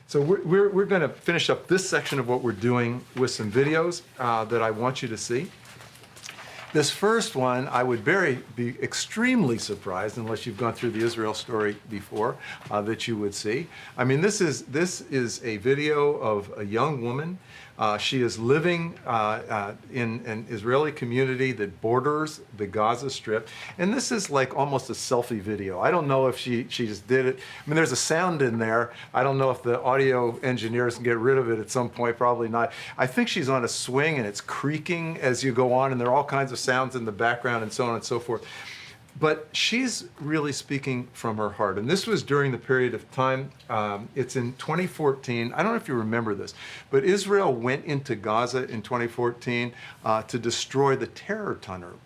So we're going to finish up this section of what we're doing with some videos that I want you to see. This first one, I would be extremely surprised, unless you've gone through the Israel story before, that you would see. I mean, this is a video of a young woman. She is living in an Israeli community that borders the Gaza Strip. And this is like almost a selfie video. I don't know if she just did it. I mean, there's a sound in there. I don't know if the audio engineers can get rid of it at some point, probably not. I think she's on a swing and it's creaking as you go on, and there are all kinds of sounds in the background and so on and so forth. But she's really speaking from her heart. And this was during the period of time, it's in 2014. I don't know if you remember this, but Israel went into Gaza in 2014 to destroy the terror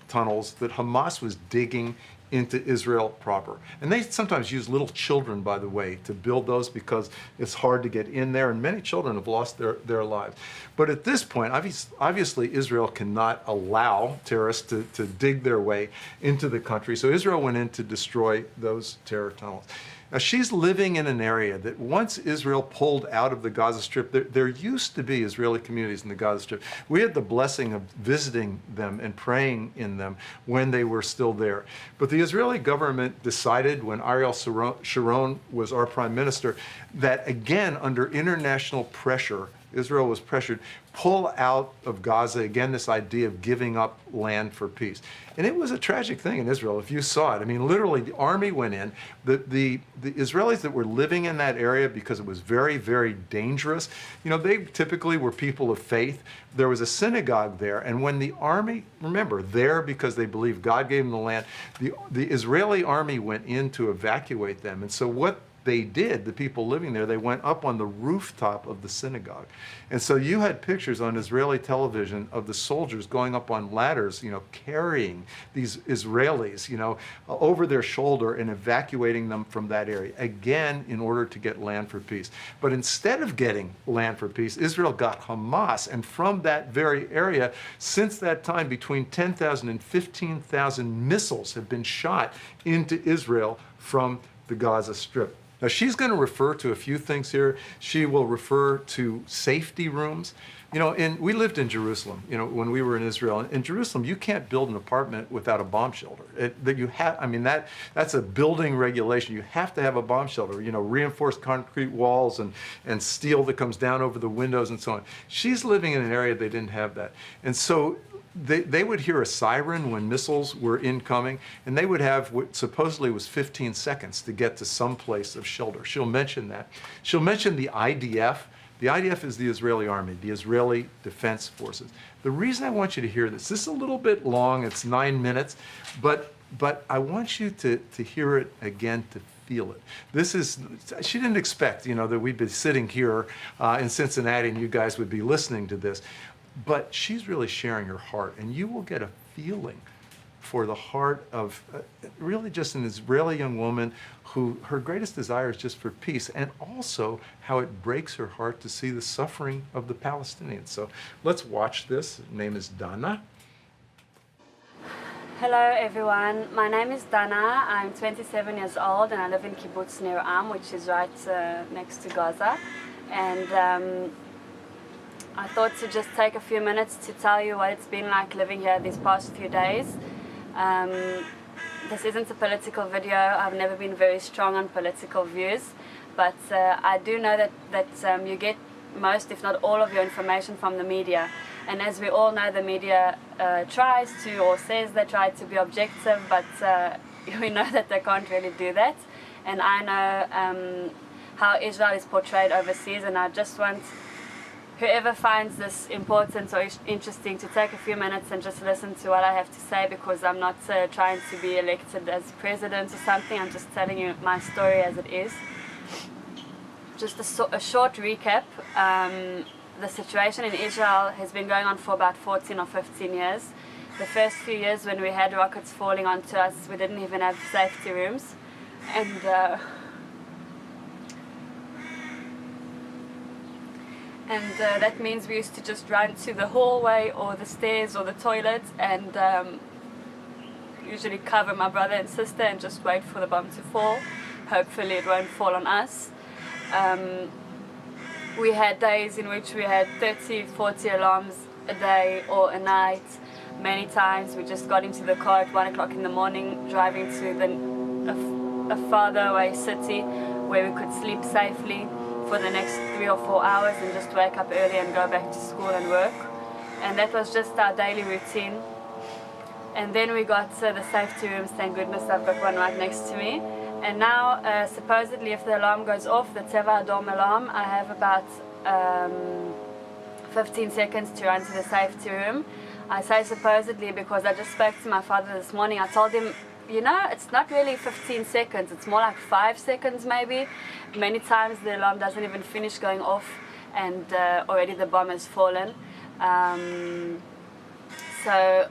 tunnels that Hamas was digging into Israel proper. And they sometimes use little children, by the way, to build those because it's hard to get in there, and many children have lost their lives. But at this point, obviously Israel cannot allow terrorists to dig their way into the country. So Israel went in to destroy those terror tunnels. Now, she's living in an area that once Israel pulled out of the Gaza Strip, there used to be Israeli communities in the Gaza Strip. We had the blessing of visiting them and praying in them when they were still there. But the Israeli government decided, when Ariel Sharon was our prime minister, that again, under international pressure, Israel was pressured, pull out of Gaza, again, this idea of giving up land for peace. And it was a tragic thing in Israel, if you saw it. I mean, literally, the army went in. The Israelis that were living in that area, because it was very, very dangerous, you know, they typically were people of faith. There was a synagogue there, and when the army, remember, there because they believed God gave them the land, the Israeli army went in to evacuate them. And so what they did, the people living there, they went up on the rooftop of the synagogue. And so you had pictures on Israeli television of the soldiers going up on ladders, you know, carrying these Israelis, you know, over their shoulder and evacuating them from that area, again, in order to get land for peace. But instead of getting land for peace, Israel got Hamas. And from that very area, since that time, between 10,000 and 15,000 missiles have been shot into Israel from the Gaza Strip. Now, she's going to refer to a few things here. She will refer to safety rooms. You know, we lived in Jerusalem, you know, when we were in Israel. In Jerusalem, you can't build an apartment without a bomb shelter. That's a building regulation. You have to have a bomb shelter, you know, reinforced concrete walls and steel that comes down over the windows and so on. She's living in an area they didn't have that. And so they would hear a siren when missiles were incoming, and they would have what supposedly was 15 seconds to get to some place of shelter. She'll mention that. She'll mention the IDF. The IDF is the Israeli army, the Israeli Defense Forces. The reason I want you to hear this is a little bit long, it's 9 minutes, but I want you to hear it again, to feel it. She didn't expect, you know, that we'd be sitting here in Cincinnati and you guys would be listening to this. But she's really sharing her heart, and you will get a feeling for the heart of really just an Israeli young woman who her greatest desire is just for peace, and also how it breaks her heart to see the suffering of the Palestinians. So let's watch this. Her name is Dana. Hello everyone, my name is Dana. I'm 27 years old and I live in Kibbutz Nir Am, which is right next to Gaza. And I thought to just take a few minutes to tell you what it's been like living here these past few days. This isn't a political video. I've never been very strong on political views, but I do know that you get most, if not all, of your information from the media. And as we all know, the media tries to, or says they try to be objective, but we know that they can't really do that. And I know how Israel is portrayed overseas, and I just want whoever finds this important or interesting to take a few minutes and just listen to what I have to say, because I'm not trying to be elected as president or something. I'm just telling you my story as it is. Just a short recap. The situation in Israel has been going on for about 14 or 15 years. The first few years when we had rockets falling onto us, we didn't even have safety rooms. And that means we used to just run to the hallway or the stairs or the toilet and usually cover my brother and sister and just wait for the bomb to fall. Hopefully it won't fall on us. We had days in which we had 30, 40 alarms a day or a night. Many times we just got into the car at 1 o'clock in the morning, driving to a farther away city where we could sleep safely for the next 3 or 4 hours and just wake up early and go back to school and work. And that was just our daily routine. And then we got the safety rooms. Thank goodness I've got one right next to me. And now, supposedly, if the alarm goes off, the Teva Adom alarm, I have about 15 seconds to run to the safety room. I say supposedly because I just spoke to my father this morning. I told him, you know, it's not really 15 seconds, it's more like 5 seconds maybe. Many times the alarm doesn't even finish going off and already the bomb has fallen. So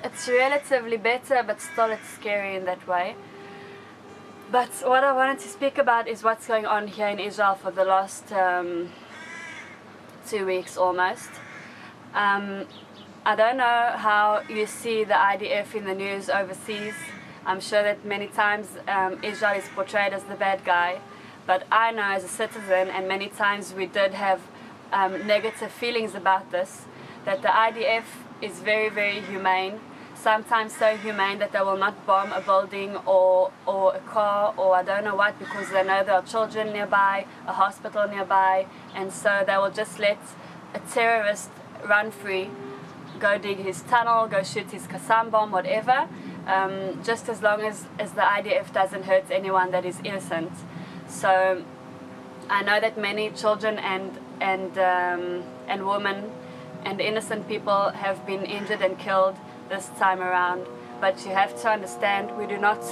it's relatively better, but still it's scary in that way. But what I wanted to speak about is what's going on here in Israel for the last 2 weeks almost. I don't know how you see the IDF in the news overseas. I'm sure that many times Israel is portrayed as the bad guy, but I know as a citizen, and many times we did have negative feelings about this, that the IDF is very, very humane. Sometimes so humane that they will not bomb a building or a car or I don't know what, because they know there are children nearby, a hospital nearby, and so they will just let a terrorist run free, go dig his tunnel, go shoot his Qassam bomb, whatever, just as long as the IDF doesn't hurt anyone that is innocent. So I know that many children and women and innocent people have been injured and killed this time around, but you have to understand, we do not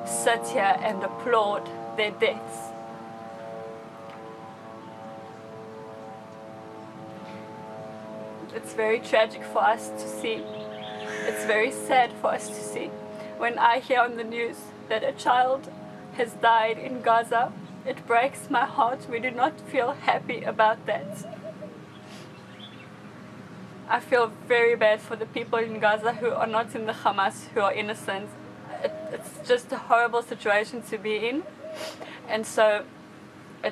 sit here and applaud their deaths. It's very tragic for us to see. It's very sad for us to see. When I hear on the news that a child has died in Gaza, it breaks my heart. We do not feel happy about that. I feel very bad for the people in Gaza who are not in the Hamas, who are innocent. It's just a horrible situation to be in. And so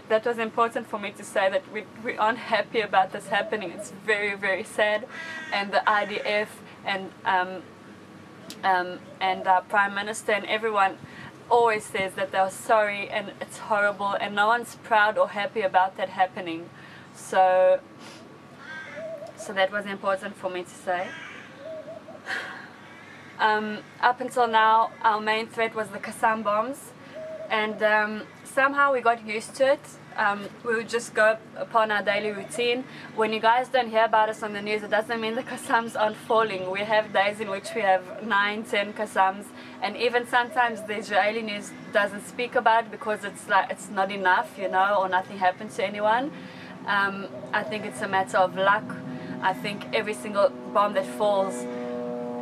that was important for me to say that we aren't happy about this happening. It's very, very sad. And the IDF and our Prime Minister and everyone always says that they're sorry and it's horrible, and no one's proud or happy about that happening. So that was important for me to say. Up until now, our main threat was the Qassam bombs, and somehow we got used to it. We would just go upon our daily routine. When you guys don't hear about us on the news, it doesn't mean the Qassams aren't falling. We have days in which we have 9, 10 Qassams, and even sometimes the Israeli news doesn't speak about it because it's not enough, you know, or nothing happened to anyone. I think it's a matter of luck. I think every single bomb that falls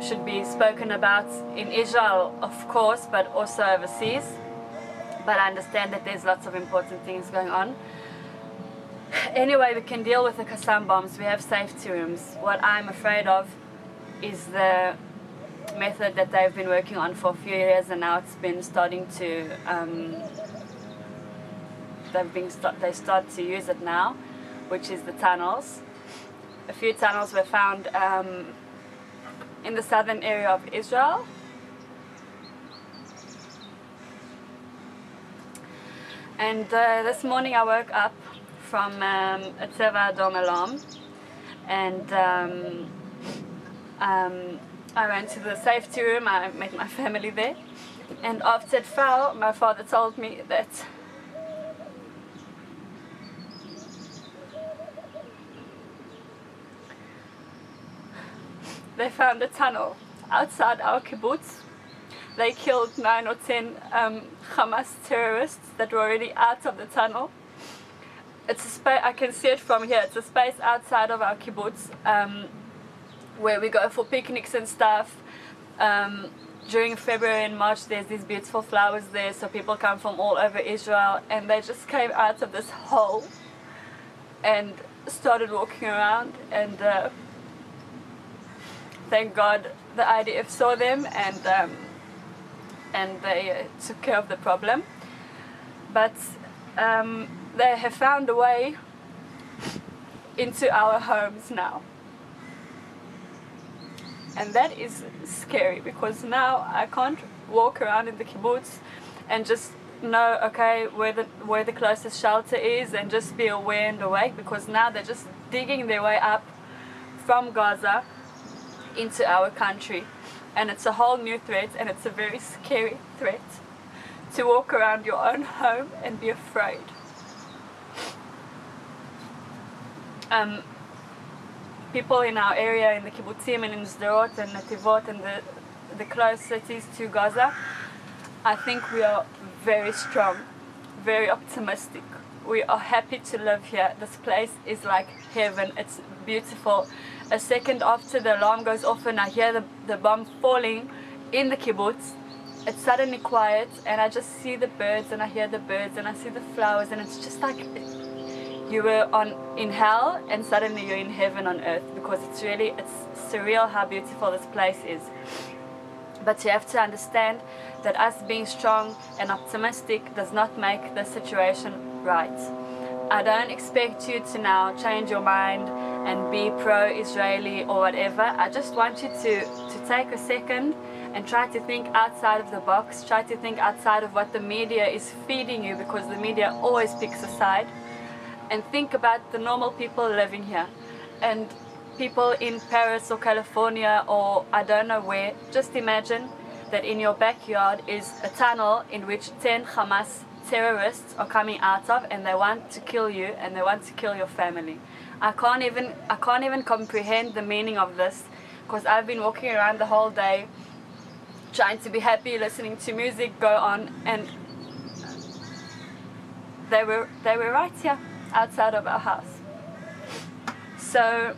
should be spoken about in Israel, of course, but also overseas. But I understand that there's lots of important things going on. Anyway, we can deal with the Qassam bombs. We have safety rooms. What I'm afraid of is the method that they've been working on for a few years, and now it's been starting to they start to use it now, which is the tunnels. A few tunnels were found in the southern area of Israel. And this morning I woke up from a Teva Adom alarm, and I went to the safety room. I met my family there, and after it fell, my father told me that they found a tunnel outside our kibbutz. They killed 9 or 10 Hamas terrorists that were already out of the tunnel. It's a space, I can see it from here, it's a space outside of our kibbutz where we go for picnics and stuff. During February and March there's these beautiful flowers there, so people come from all over Israel, and they just came out of this hole and started walking around, and thank God the IDF saw them and they took care of the problem. But they have found a way into our homes now. And that is scary, because now I can't walk around in the kibbutz and just know, okay, where the closest shelter is, and just be aware and awake, because now they're just digging their way up from Gaza into our country. And it's a whole new threat, and it's a very scary threat to walk around your own home and be afraid. People in our area, in the kibbutzim and in Sderot and Netivot and the close cities to Gaza, I think we are very strong, very optimistic. We are happy to live here. This place is like heaven. It's beautiful. A second after the alarm goes off and I hear the bomb falling in the kibbutz, it's suddenly quiet, and I just see the birds, and I hear the birds, and I see the flowers, and it's just like you were in hell and suddenly you're in heaven on earth, because it's surreal how beautiful this place is. But you have to understand that us being strong and optimistic does not make the situation right. I don't expect you to now change your mind and be pro-Israeli or whatever. I just want you to take a second and try to think outside of the box, try to think outside of what the media is feeding you, because the media always picks a side, and think about the normal people living here, and people in Paris or California or I don't know where. Just imagine that in your backyard is a tunnel in which 10 Hamas terrorists are coming out of, and they want to kill you and they want to kill your family. I can't even comprehend the meaning of this, because I've been walking around the whole day trying to be happy, listening to music go on, and they were right here outside of our house. So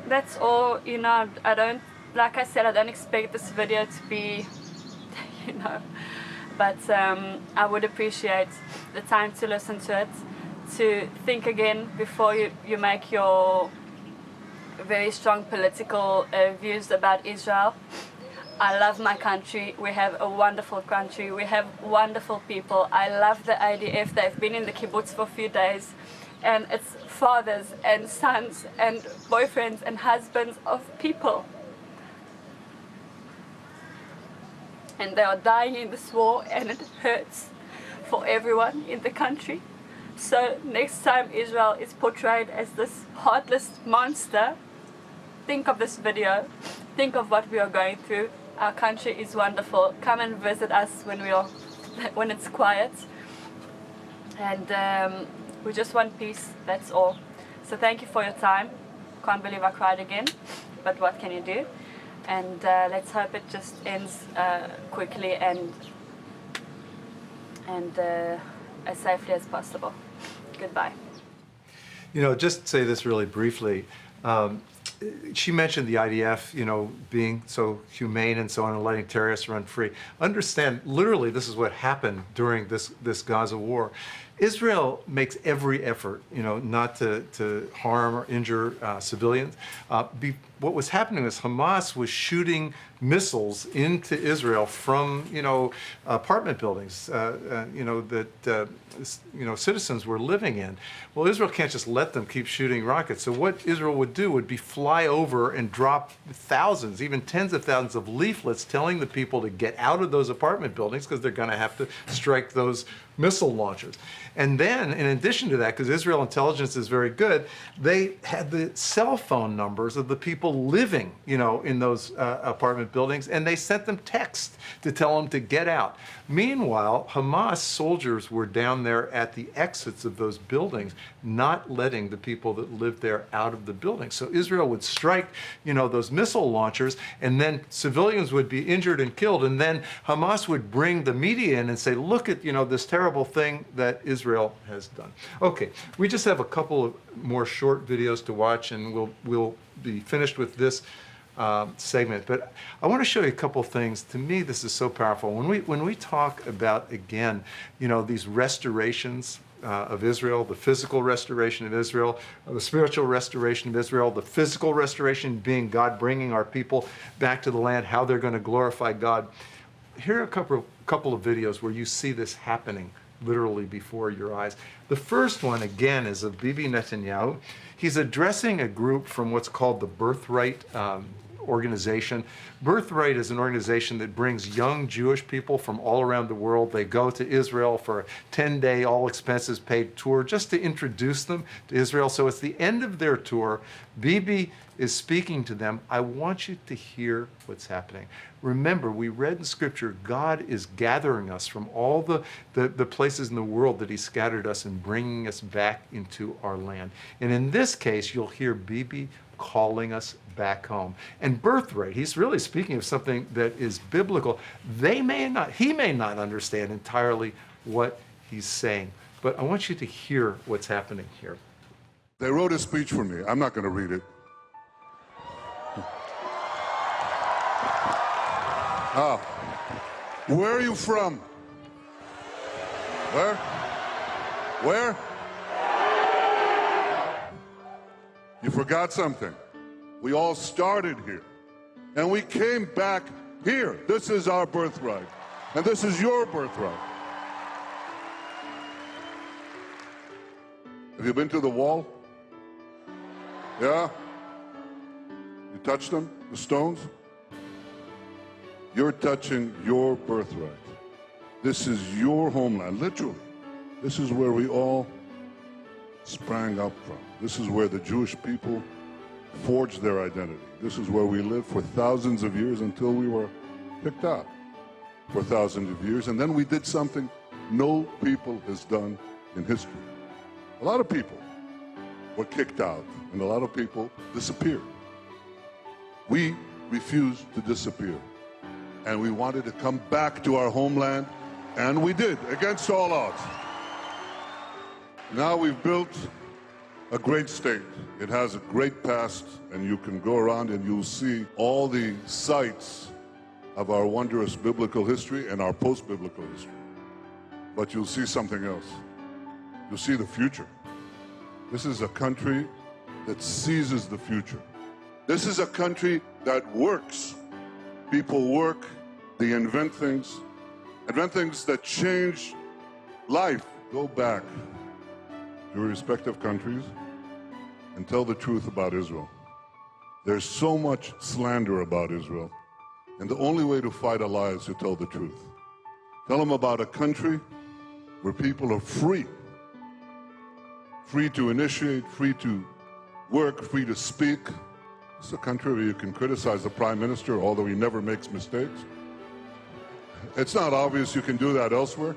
that's all. I don't, like I said, I don't expect this video to be but I would appreciate the time to listen to it, to think again before you make your very strong political views about Israel. I love my country. We have a wonderful country. We have wonderful people. I love the IDF. They've been in the kibbutz for a few days, and it's fathers and sons and boyfriends and husbands of people. And they are dying in this war, and it hurts for everyone in the country. So next time Israel is portrayed as this heartless monster, think of this video, think of what we are going through. Our country is wonderful. Come and visit us when it's quiet. And we just want peace, that's all. So thank you for your time. Can't believe I cried again, but what can you do? And let's hope it just ends quickly and as safely as possible. Goodbye. Just say this really briefly. She mentioned the IDF, being so humane and so on, and letting terrorists run free. Understand, literally, this is what happened during this Gaza war. Israel makes every effort, not to harm or injure civilians. What was happening is Hamas was shooting missiles into Israel from, apartment buildings, that citizens were living in. Well, Israel can't just let them keep shooting rockets. So what Israel would do would be fly over and drop thousands, even tens of thousands of leaflets telling the people to get out of those apartment buildings, because they're going to have to strike those missile launchers. And then, in addition to that, because Israel intelligence is very good, they had the cell phone numbers of the people living, in those apartment buildings, and they sent them texts to tell them to get out. Meanwhile, Hamas soldiers were down there at the exits of those buildings, not letting the people that lived there out of the buildings. So Israel would strike, those missile launchers, and then civilians would be injured and killed. And then Hamas would bring the media in and say, look at, this terrible thing that Israel has done. Okay, we just have a couple of more short videos to watch, and we'll be finished with this segment. But I want to show you a couple things. To me, this is so powerful. When we talk about, again, these restorations of Israel, the physical restoration of Israel, the spiritual restoration of Israel, the physical restoration being God bringing our people back to the land, how they're going to glorify God. Here are a couple of videos where you see this happening literally before your eyes. The first one, again, is of Bibi Netanyahu. He's addressing a group from what's called the Birthright organization. Birthright is an organization that brings young Jewish people from all around the world. They go to Israel for a 10-day, all expenses paid tour just to introduce them to Israel. So it's the end of their tour. Bibi is speaking to them. I want you to hear what's happening. Remember, we read in Scripture, God is gathering us from all the places in the world that He scattered us and bringing us back into our land. And in this case, you'll hear Bibi calling us back home. And birthright, he's really speaking of something that is biblical. He may not understand entirely what he's saying, but I want you to hear what's happening here. They wrote a speech for me. I'm not going to read it. Where are you from? Where? Where? You forgot something. We all started here, and we came back here. This is our birthright, and this is your birthright. Have you been to the wall? Yeah? You touched them, the stones? You're touching your birthright. This is your homeland, literally. This is where we all sprang up from. This is where the Jewish people forged their identity. This is where we lived for thousands of years until we were picked out for thousands of years. And then we did something no people has done in history. A lot of people were kicked out, and a lot of people disappeared. We refused to disappear, and we wanted to come back to our homeland, and we did, against all odds. Now we've built a great state. It has a great past, and you can go around and you'll see all the sites of our wondrous biblical history and our post-biblical history. But you'll see something else. You'll see the future. This is a country that seizes the future. This is a country that works. People work, they invent things that change life. Go back to your respective countries and tell the truth about Israel. There's so much slander about Israel, and the only way to fight a lie is to tell the truth. Tell them about a country where people are free to initiate, free to work, free to speak. It's a country where you can criticize the prime minister, although he never makes mistakes. It's not obvious you can do that elsewhere.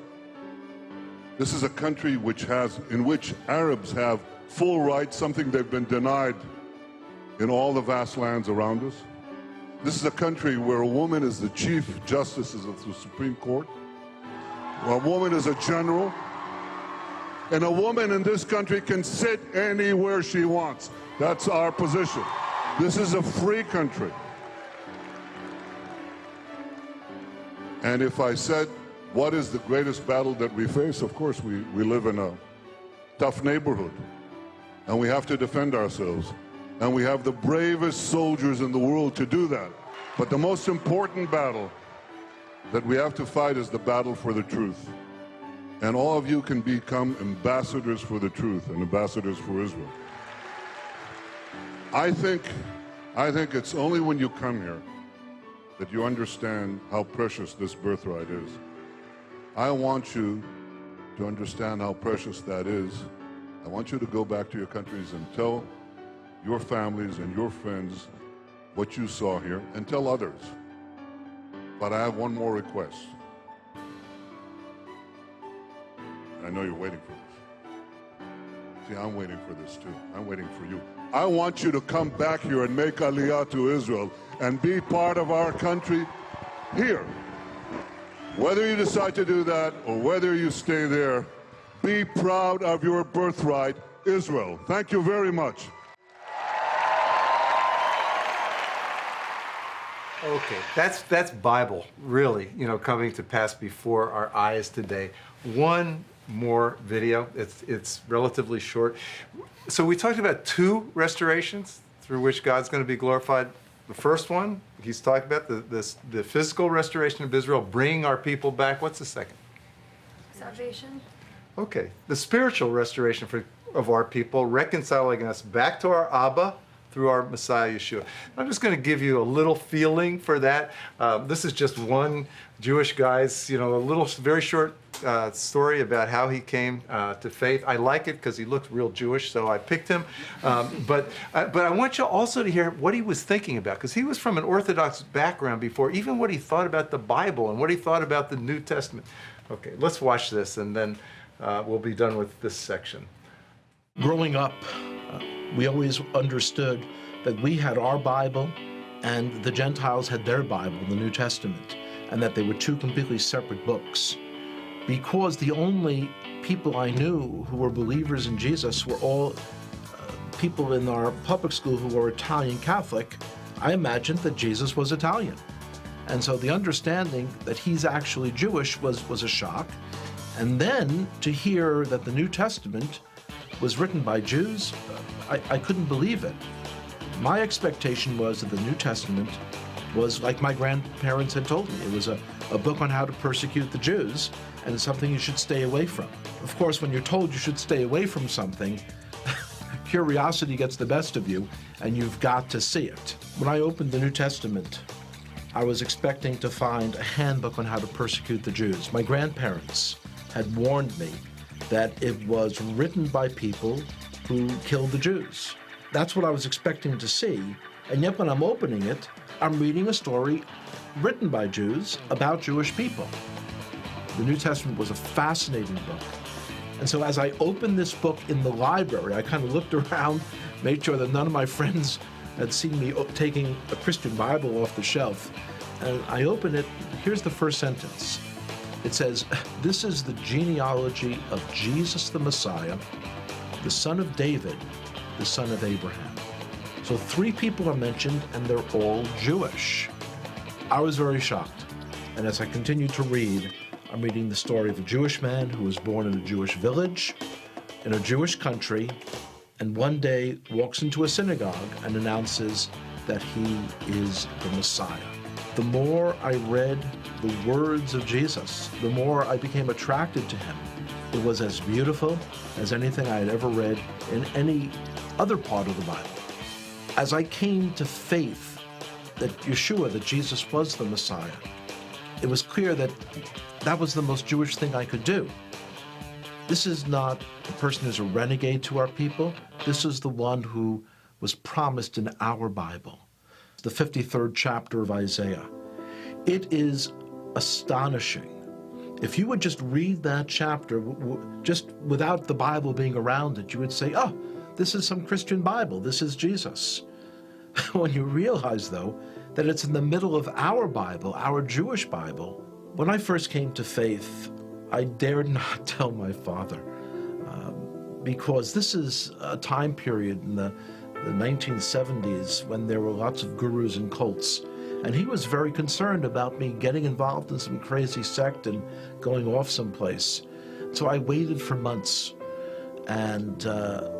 This is a country in which Arabs have full rights, something they've been denied in all the vast lands around us. This is a country where a woman is the chief justice of the Supreme Court, where a woman is a general, and a woman in this country can sit anywhere she wants. That's our position. This is a free country. And if I said, what is the greatest battle that we face? Of course, we live in a tough neighborhood, and we have to defend ourselves. And we have the bravest soldiers in the world to do that. But the most important battle that we have to fight is the battle for the truth. And all of you can become ambassadors for the truth and ambassadors for Israel. I think it's only when you come here that you understand how precious this birthright is. I want you to understand how precious that is. I want you to go back to your countries and tell your families and your friends what you saw here, and tell others. But I have one more request. I know you're waiting for this. See, I'm waiting for this too. I'm waiting for you. I want you to come back here and make Aliyah to Israel and be part of our country here. Whether you decide to do that or whether you stay there, be proud of your birthright, Israel. Thank you very much. Okay, that's Bible, really, coming to pass before our eyes today. One more video. It's relatively short. So we talked about two restorations through which God's going to be glorified. The first one, he's talked about the physical restoration of Israel, bringing our people back. What's the second? Salvation. Okay, the spiritual restoration of our people, reconciling us back to our Abba through our Messiah Yeshua. I'm just going to give you a little feeling for that. This is just one Jewish guy's, a little, very short story about how he came to faith. I like it because he looked real Jewish, so I picked him. But I want you also to hear what he was thinking about, because he was from an Orthodox background before, even what he thought about the Bible and what he thought about the New Testament. Okay, let's watch this, and then we'll be done with this section. Growing up, we always understood that we had our Bible and the Gentiles had their Bible, the New Testament, and that they were two completely separate books. Because the only people I knew who were believers in Jesus were all people in our public school who were Italian Catholic, I imagined that Jesus was Italian. And so the understanding that he's actually Jewish was a shock. And then to hear that the New Testament was written by Jews, I couldn't believe it. My expectation was that the New Testament was like my grandparents had told me. It was a book on how to persecute the Jews, and it's something you should stay away from. Of course, when you're told you should stay away from something, curiosity gets the best of you, and you've got to see it. When I opened the New Testament, I was expecting to find a handbook on how to persecute the Jews. My grandparents had warned me that it was written by people who killed the Jews. That's what I was expecting to see, and yet when I'm opening it, I'm reading a story written by Jews about Jewish people. The New Testament was a fascinating book. And so as I opened this book in the library, I kind of looked around, made sure that none of my friends had seen me taking a Christian Bible off the shelf. And I opened it, here's the first sentence. It says, "This is the genealogy of Jesus the Messiah, the son of David, the son of Abraham." So 3 people are mentioned, and they're all Jewish. I was very shocked. And as I continued to read, I'm reading the story of a Jewish man who was born in a Jewish village, in a Jewish country, and one day walks into a synagogue and announces that he is the Messiah. The more I read the words of Jesus, the more I became attracted to him. It was as beautiful as anything I had ever read in any other part of the Bible. As I came to faith that Yeshua, that Jesus was the Messiah, it was clear that that was the most Jewish thing I could do. This is not a person who's a renegade to our people. This is the one who was promised in our Bible. The 53rd chapter of Isaiah. It is astonishing. If you would just read that chapter, just without the Bible being around it, you would say, oh, this is some Christian Bible. This is Jesus. When you realize, though, that it's in the middle of our Bible, our Jewish Bible. When I first came to faith, I dared not tell my father, because this is a time period in the 1970s when there were lots of gurus and cults, and he was very concerned about me getting involved in some crazy sect and going off someplace. So I waited for months, and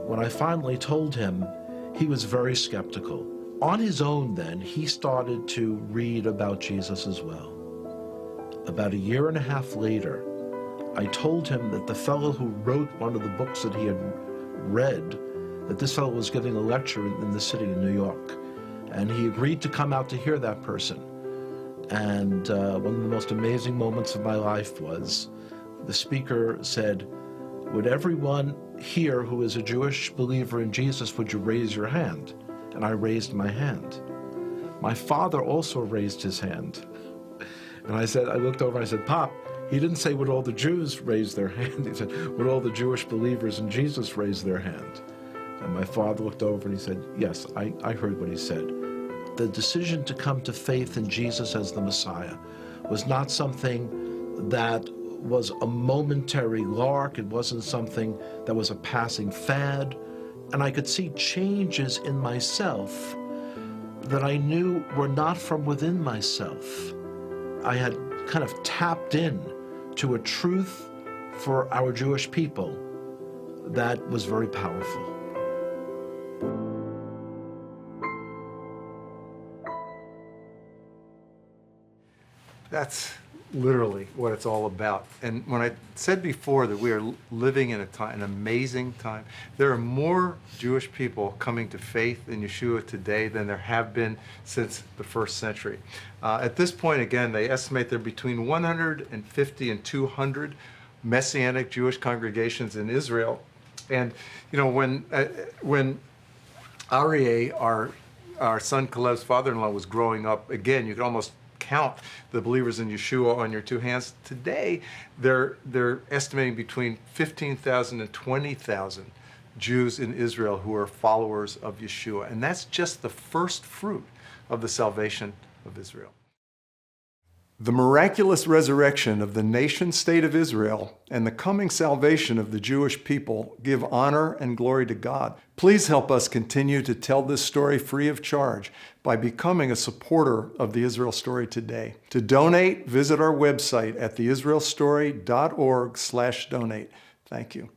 when I finally told him, he was very skeptical. On his own then, he started to read about Jesus as well. About a year and a half later, I told him that the fellow who wrote one of the books that he had read, that this fellow was giving a lecture in the city of New York. And he agreed to come out to hear that person. And one of the most amazing moments of my life was the speaker said, "Would everyone here who is a Jewish believer in Jesus, would you raise your hand?" And I raised my hand. My father also raised his hand. And I looked over and I said, "Pop," he didn't say would all the Jews raise their hand. He said, would all the Jewish believers in Jesus raise their hand? And my father looked over and he said, yes, I heard what he said. The decision to come to faith in Jesus as the Messiah was not something that was a momentary lark. It wasn't something that was a passing fad. And I could see changes in myself that I knew were not from within myself. I had kind of tapped in to a truth for our Jewish people that was very powerful. That's literally what it's all about. And when I said before that we are living in an amazing time, there are more Jewish people coming to faith in Yeshua today than there have been since the first century. At this point, again, they estimate there are between 150 and 200 Messianic Jewish congregations in Israel. And you know, when Aryeh, our son Kalev's father-in-law, was growing up, again, you could almost count the believers in Yeshua on your two hands. Today, they're estimating between 15,000 and 20,000 Jews in Israel who are followers of Yeshua. And that's just the first fruit of the salvation of Israel. The miraculous resurrection of the nation-state of Israel and the coming salvation of the Jewish people give honor and glory to God. Please help us continue to tell this story free of charge by becoming a supporter of the Israel Story today. To donate, visit our website at theisraelstory.org/donate. Thank you.